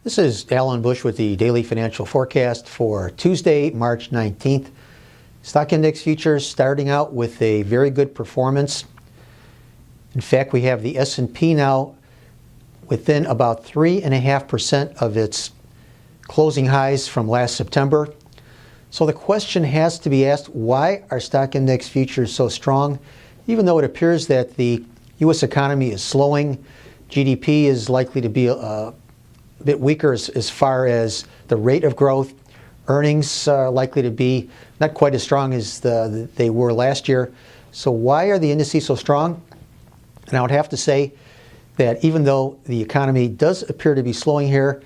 This is Alan Bush with the Daily Financial Forecast for Tuesday, March 19th. Stock index futures starting out with a very good performance. In fact, we have the S&P now within about 3.5% of its closing highs from last September. So the question has to be asked, why are stock index futures so strong? Even though it appears that the U.S. economy is slowing, GDP is likely to be a bit weaker as far as the rate of growth. Earnings are likely to be not quite as strong as they were last year. So why are the indices so strong? And I would have to say that even though the economy does appear to be slowing here,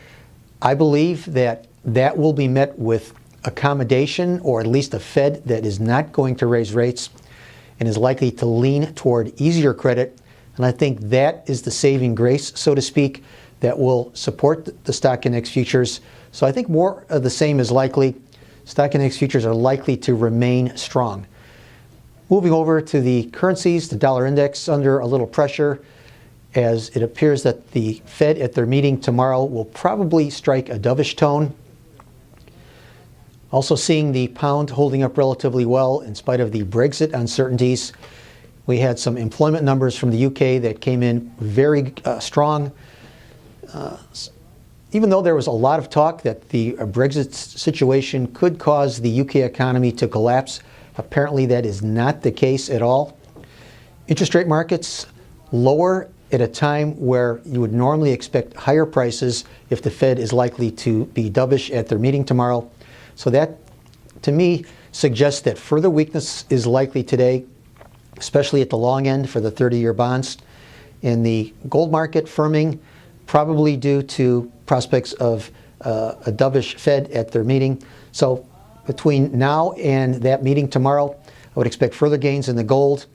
I believe that that will be met with accommodation, or at least a Fed that is not going to raise rates and is likely to lean toward easier credit. And I think that is the saving grace, so to speak, that will support the stock index futures. So I think more of the same is likely. Stock index futures are likely to remain strong. Moving over to the currencies, the dollar index under a little pressure, as it appears that the Fed at their meeting tomorrow will probably strike a dovish tone. Also seeing the pound holding up relatively well in spite of the Brexit uncertainties. We had some employment numbers from the UK that came in very strong. Even though there was a lot of talk that the Brexit situation could cause the UK economy to collapse, apparently that is not the case at all. Interest rate markets lower at a time where you would normally expect higher prices if the Fed is likely to be dovish at their meeting tomorrow. So that, to me, suggests that further weakness is likely today, especially at the long end for the 30-year bonds. In the gold market, firming, probably due to prospects of a dovish Fed at their meeting. So between now and that meeting tomorrow, I would expect further gains in the gold.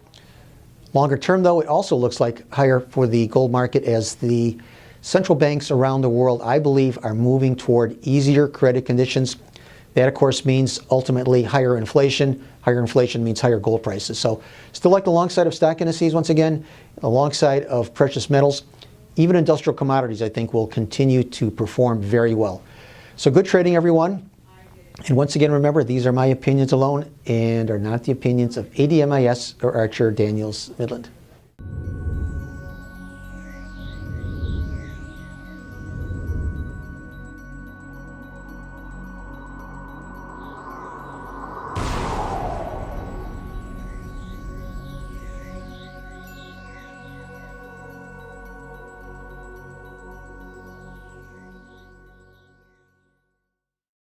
Longer term, though, it also looks like higher for the gold market as the central banks around the world, I believe, are moving toward easier credit conditions. That, of course, means ultimately higher inflation. Higher inflation means higher gold prices. So still like the long side of stock indices, once again, alongside of precious metals. Even industrial commodities, I think, will continue to perform very well. So good trading, everyone. And once again, remember, these are my opinions alone and are not the opinions of ADMIS or Archer Daniels Midland.